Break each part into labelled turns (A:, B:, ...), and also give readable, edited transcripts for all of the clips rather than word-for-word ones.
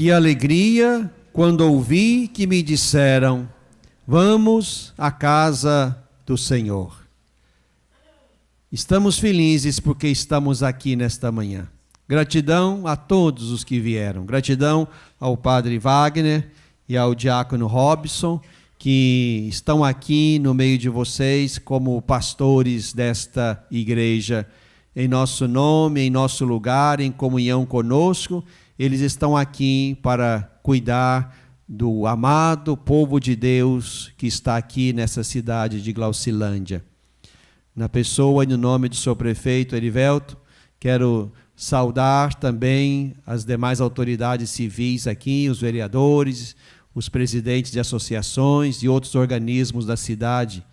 A: Que alegria quando ouvi que me disseram: vamos à casa do Senhor. Estamos felizes porque estamos aqui nesta manhã. Gratidão a todos os que vieram. Gratidão ao Padre Wagner e ao Diácono Robson, que estão aqui no meio de vocês como pastores desta igreja. Em nosso nome, em nosso lugar, em comunhão conosco, eles estão aqui para cuidar do amado povo de Deus que está aqui nessa cidade de Glaucilândia. Na pessoa e no nome do seu prefeito Erivelto, quero saudar também as demais autoridades civis aqui, os vereadores, os presidentes de associações e outros organismos da cidade.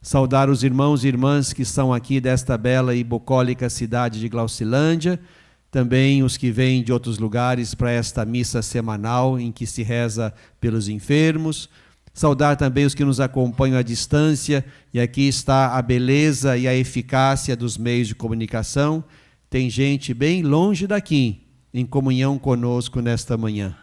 A: Saudar os irmãos e irmãs que estão aqui desta bela e bucólica cidade de Glaucilândia, também os que vêm de outros lugares para esta missa semanal em que se reza pelos enfermos. Saudar também os que nos acompanham à distância, e aqui está a beleza e a eficácia dos meios de comunicação. Tem gente bem longe daqui, em comunhão conosco nesta manhã.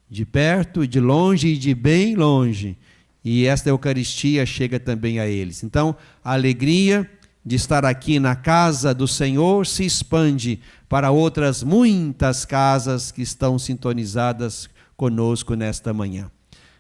A: De perto, de longe e de bem longe. E esta Eucaristia chega também a eles. Então, a alegria de estar aqui na casa do Senhor se expande para outras muitas casas que estão sintonizadas conosco nesta manhã.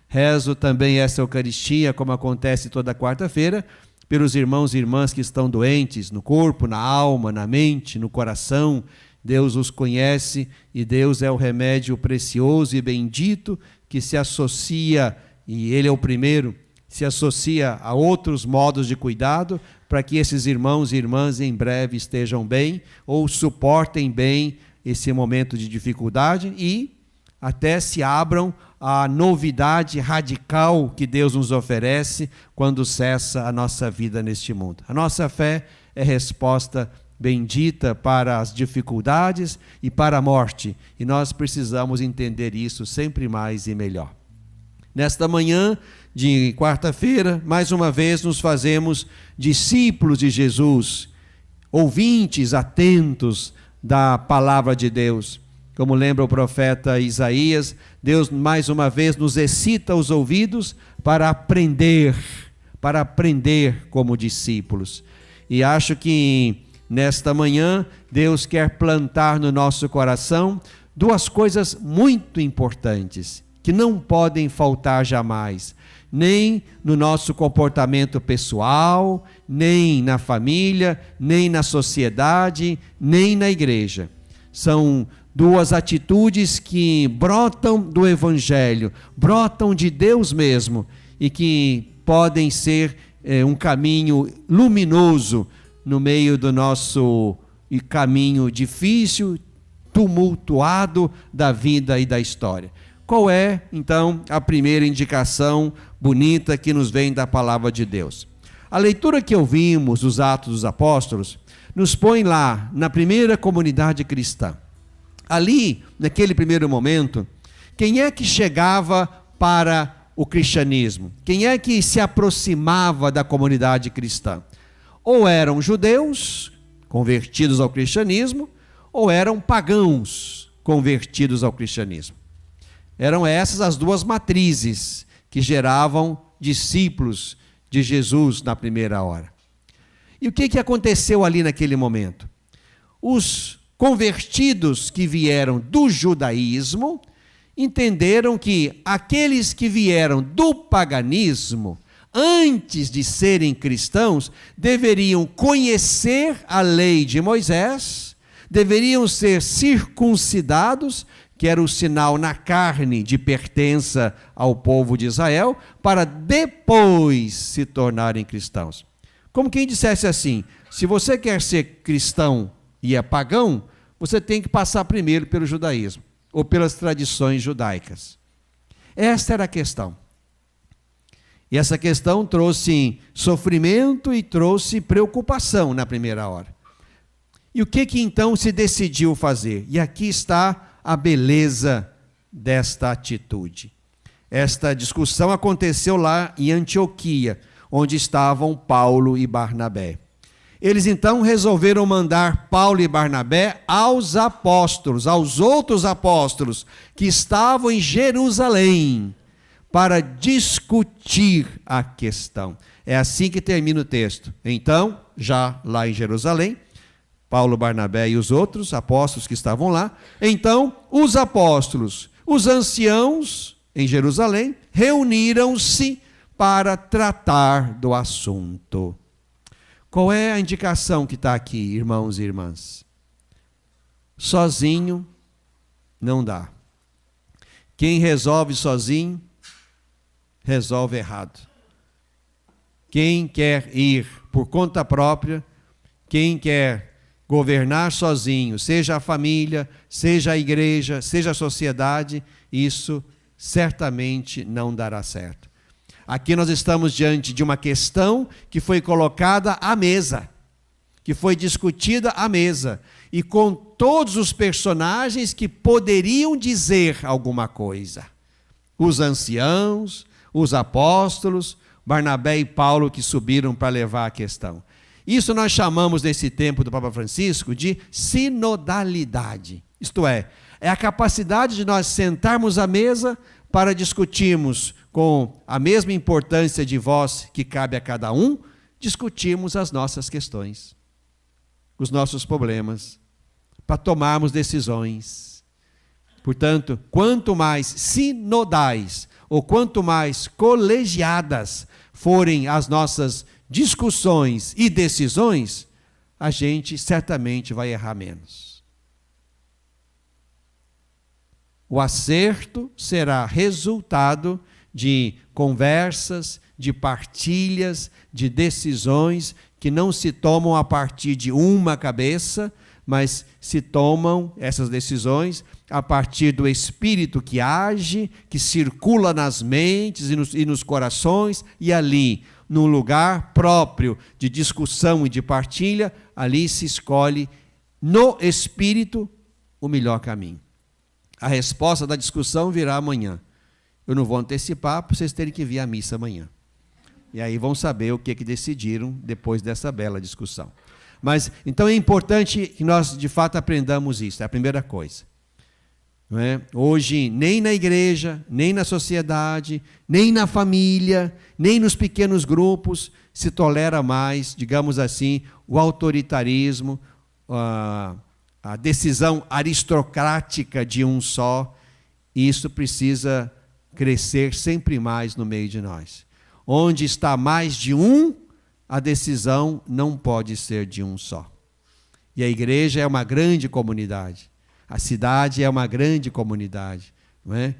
A: Rezo também esta Eucaristia, como acontece toda quarta-feira, pelos irmãos e irmãs que estão doentes no corpo, na alma, na mente, no coração. Deus os conhece e Deus é o remédio precioso e bendito que se associa, e Ele é o primeiro, se associa a outros modos de cuidado para que esses irmãos e irmãs em breve estejam bem ou suportem bem esse momento de dificuldade e até se abram à novidade radical que Deus nos oferece quando cessa a nossa vida neste mundo. A nossa fé é resposta bendita para as dificuldades e para a morte, e nós precisamos entender isso sempre mais e melhor. Nesta manhã de quarta-feira, mais uma vez nos fazemos discípulos de Jesus, ouvintes atentos da palavra de Deus. Como lembra o profeta Isaías, Deus mais uma vez nos excita os ouvidos para aprender como discípulos. E acho que nesta manhã Deus quer plantar no nosso coração duas coisas muito importantes, que não podem faltar jamais, nem no nosso comportamento pessoal, nem na família, nem na sociedade, nem na igreja. São duas atitudes que brotam do Evangelho, brotam de Deus mesmo, e que podem ser um caminho luminoso no meio do nosso caminho difícil, tumultuado da vida e da história. Qual é, então, a primeira indicação bonita que nos vem da palavra de Deus? A leitura que ouvimos dos Atos dos Apóstolos nos põe lá na primeira comunidade cristã. Ali, naquele primeiro momento, quem é que chegava para o cristianismo? Quem é que se aproximava da comunidade cristã? Ou eram judeus convertidos ao cristianismo, ou eram pagãos convertidos ao cristianismo. Eram essas as duas matrizes que geravam discípulos de Jesus na primeira hora. E o que aconteceu ali naquele momento? Os convertidos que vieram do judaísmo entenderam que aqueles que vieram do paganismo, antes de serem cristãos, deveriam conhecer a lei de Moisés, deveriam ser circuncidados, que era o sinal na carne de pertença ao povo de Israel, para depois se tornarem cristãos. Como quem dissesse assim: se você quer ser cristão e é pagão, você tem que passar primeiro pelo judaísmo, ou pelas tradições judaicas. Esta era a questão. E essa questão trouxe sofrimento e trouxe preocupação na primeira hora. E o que então se decidiu fazer? E aqui está a beleza desta atitude. Esta discussão aconteceu lá em Antioquia, onde estavam Paulo e Barnabé. Eles então resolveram mandar Paulo e Barnabé aos apóstolos, aos outros apóstolos que estavam em Jerusalém, para discutir a questão. É assim que termina o texto. Então, já lá em Jerusalém, Paulo, Barnabé e os outros apóstolos que estavam lá, então os apóstolos, os anciãos em Jerusalém, reuniram-se para tratar do assunto. Qual é a indicação que está aqui, irmãos e irmãs? Sozinho não dá. Quem resolve sozinho, resolve errado. Quem quer ir por conta própria, quem quer governar sozinho, seja a família, seja a igreja, seja a sociedade, isso certamente não dará certo. Aqui nós estamos diante de uma questão que foi colocada à mesa, que foi discutida à mesa, e com todos os personagens que poderiam dizer alguma coisa. Os anciãos, os apóstolos, Barnabé e Paulo que subiram para levar a questão. Isso nós chamamos nesse tempo do Papa Francisco de sinodalidade. Isto é a capacidade de nós sentarmos à mesa para discutirmos com a mesma importância de voz que cabe a cada um, discutirmos as nossas questões, os nossos problemas, para tomarmos decisões. Portanto, quanto mais sinodais, ou quanto mais colegiadas forem as nossas discussões e decisões, a gente certamente vai errar menos. O acerto será resultado de conversas, de partilhas, de decisões que não se tomam a partir de uma cabeça, mas se tomam essas decisões a partir do Espírito que age, que circula nas mentes e nos corações, e ali, num lugar próprio de discussão e de partilha, ali se escolhe no Espírito o melhor caminho. A resposta da discussão virá amanhã. Eu não vou antecipar para vocês terem que vir à missa amanhã. E aí vão saber o que decidiram depois dessa bela discussão. Mas, então é importante que nós, de fato, aprendamos isso. É a primeira coisa. Não é? Hoje, nem na igreja, nem na sociedade, nem na família, nem nos pequenos grupos, se tolera mais, digamos assim, o autoritarismo, a decisão aristocrática de um só. E isso precisa crescer sempre mais no meio de nós. Onde está mais de um, a decisão não pode ser de um só. E a igreja é uma grande comunidade. A cidade é uma grande comunidade. Não é?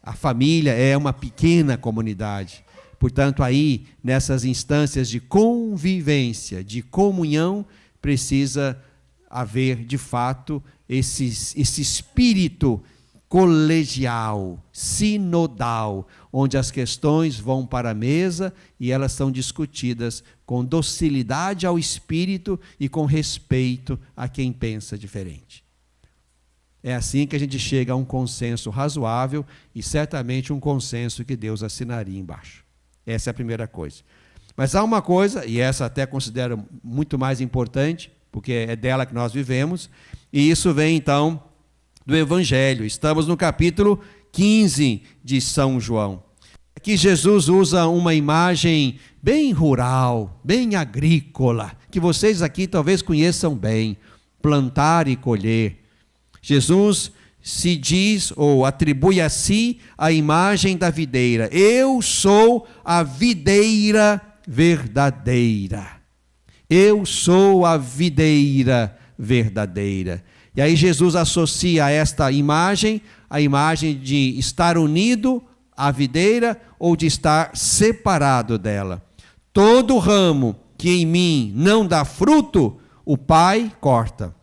A: A família é uma pequena comunidade. Portanto, aí, nessas instâncias de convivência, de comunhão, precisa haver, de fato, esse espírito colegial, sinodal, onde as questões vão para a mesa e elas são discutidas com docilidade ao Espírito e com respeito a quem pensa diferente. É assim que a gente chega a um consenso razoável e certamente um consenso que Deus assinaria embaixo. Essa é a primeira coisa. Mas há uma coisa, e essa até considero muito mais importante, porque é dela que nós vivemos, e isso vem então do Evangelho. Estamos no capítulo 15 de São João. Aqui Jesus usa uma imagem bem rural, bem agrícola, que vocês aqui talvez conheçam bem, plantar e colher. Jesus se diz ou atribui a si a imagem da videira. Eu sou a videira verdadeira. Eu sou a videira verdadeira. E aí Jesus associa a esta imagem, a imagem de estar unido à videira ou de estar separado dela. Todo ramo que em mim não dá fruto, o Pai corta.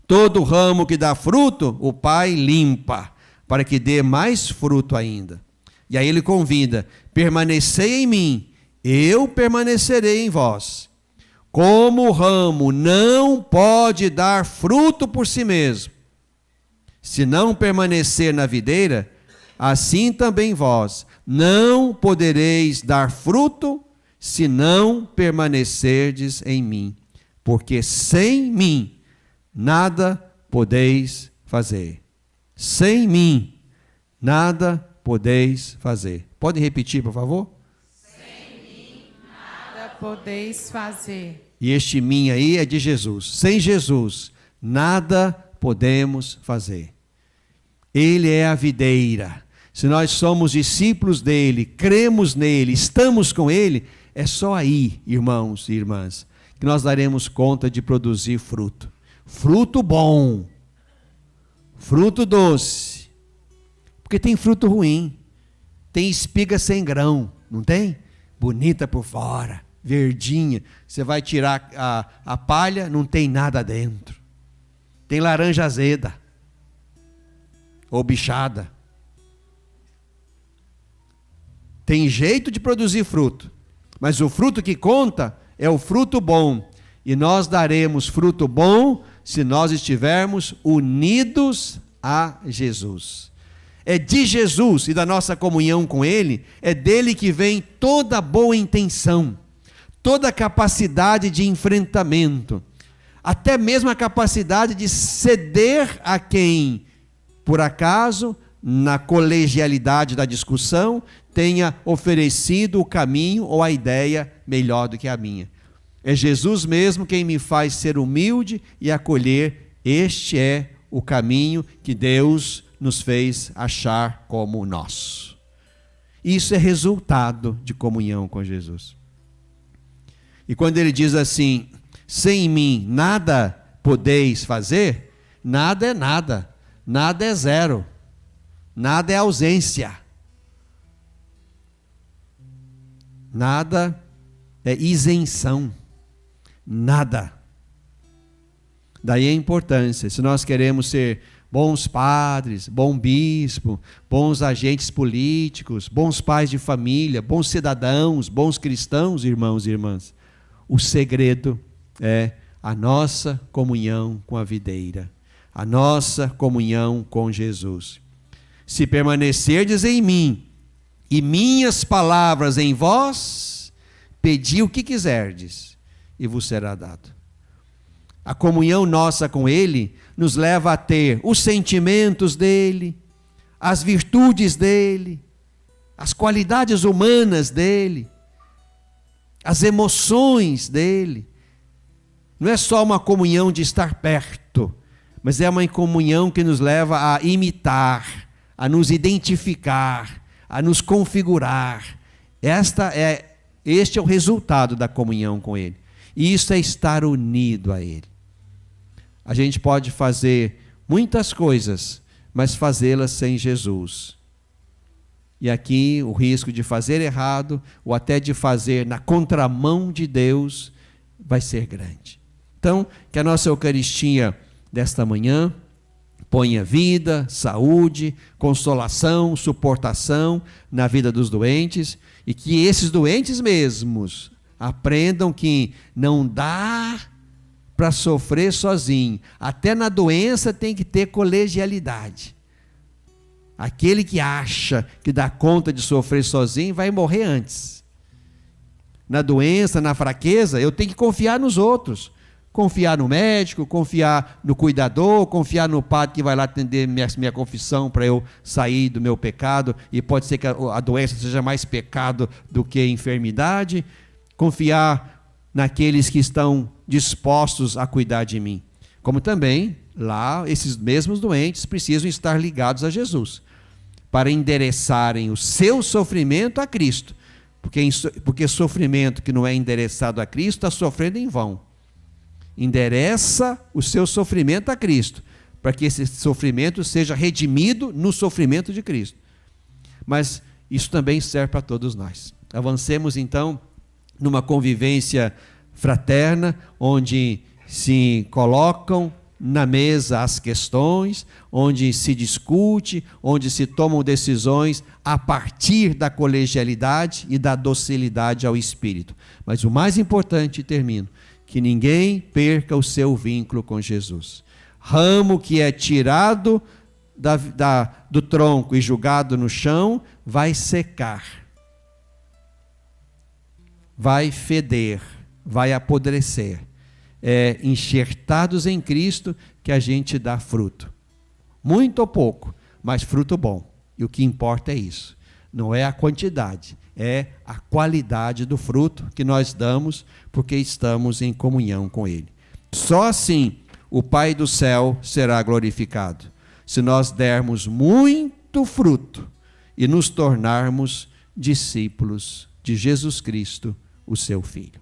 A: Todo ramo que dá fruto, o Pai limpa, para que dê mais fruto ainda. E aí ele convida: permanecei em mim, eu permanecerei em vós. Como o ramo não pode dar fruto por si mesmo, se não permanecer na videira, assim também vós não podereis dar fruto se não permanecerdes em mim, porque sem mim nada podeis fazer. Sem mim nada podeis fazer. Pode repetir, por favor?
B: Sem mim nada podeis fazer.
A: E este mim aí é de Jesus. Sem Jesus nada podemos fazer. Ele é a videira. Se nós somos discípulos dele, cremos nele, estamos com ele, é só aí, irmãos e irmãs, que nós daremos conta de produzir fruto. Fruto bom, fruto doce. Porque tem fruto ruim, tem espiga sem grão, não tem? Bonita por fora, verdinha. Você vai tirar a palha, não tem nada dentro. Tem laranja azeda, ou bichada. Tem jeito de produzir fruto, mas o fruto que conta é o fruto bom. E nós daremos fruto bom se nós estivermos unidos a Jesus. É de Jesus e da nossa comunhão com Ele, é dele que vem toda boa intenção, toda capacidade de enfrentamento, até mesmo a capacidade de ceder a quem, por acaso, na colegialidade da discussão, tenha oferecido o caminho ou a ideia melhor do que a minha. É Jesus mesmo quem me faz ser humilde e acolher. Este é o caminho que Deus nos fez achar como nosso. Isso é resultado de comunhão com Jesus. E quando ele diz assim, sem mim nada podeis fazer, nada é nada, nada é zero, nada é ausência. Nada é isenção, nada. Daí a importância, se nós queremos ser bons padres, bom bispo, bons agentes políticos, bons pais de família, bons cidadãos, bons cristãos, irmãos e irmãs, o segredo é a nossa comunhão com a videira, a nossa comunhão com Jesus. Se permanecerdes em mim, e minhas palavras em vós, pedi o que quiserdes, e vos será dado. A comunhão nossa com Ele nos leva a ter os sentimentos dEle, as virtudes dEle, as qualidades humanas dEle, as emoções dEle. Não é só uma comunhão de estar perto, mas é uma comunhão que nos leva a imitar, a nos identificar, a nos configurar. Este é o resultado da comunhão com Ele. E isso é estar unido a Ele. A gente pode fazer muitas coisas, mas fazê-las sem Jesus. E aqui o risco de fazer errado, ou até de fazer na contramão de Deus, vai ser grande. Então, que a nossa Eucaristia desta manhã ponha vida, saúde, consolação, suportação na vida dos doentes, e que esses doentes mesmos aprendam que não dá para sofrer sozinho. Até na doença tem que ter colegialidade. Aquele que acha que dá conta de sofrer sozinho vai morrer antes. Na doença, na fraqueza, eu tenho que confiar nos outros. Confiar no médico, confiar no cuidador, confiar no padre que vai lá atender minha confissão para eu sair do meu pecado, e pode ser que a doença seja mais pecado do que enfermidade. Confiar naqueles que estão dispostos a cuidar de mim. Como também, lá, esses mesmos doentes precisam estar ligados a Jesus, para endereçarem o seu sofrimento a Cristo. Porque sofrimento que não é endereçado a Cristo está sofrendo em vão. Endereça o seu sofrimento a Cristo, para que esse sofrimento seja redimido no sofrimento de Cristo. Mas isso também serve para todos nós. Avancemos então numa convivência fraterna, onde se colocam na mesa as questões, onde se discute, onde se tomam decisões a partir da colegialidade e da docilidade ao Espírito. Mas o mais importante, e termino, que ninguém perca o seu vínculo com Jesus. Ramo que é tirado do tronco e jogado no chão, vai secar. vai feder, vai apodrecer. É enxertados em Cristo que a gente dá fruto. Muito ou pouco, mas fruto bom. E o que importa é isso. Não é a quantidade, é a qualidade do fruto que nós damos porque estamos em comunhão com Ele. Só assim o Pai do céu será glorificado. Se nós dermos muito fruto e nos tornarmos discípulos de Jesus Cristo, o seu Filho.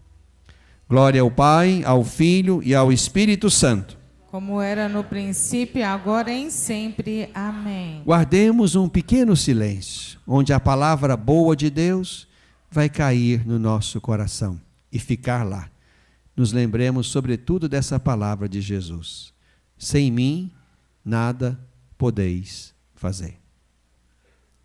A: Glória ao Pai, ao Filho e ao Espírito Santo.
B: Como era no princípio, agora e sempre. Amém.
A: Guardemos um pequeno silêncio, onde a palavra boa de Deus vai cair no nosso coração e ficar lá. Nos lembremos, sobretudo, dessa palavra de Jesus. Sem mim, nada podeis fazer.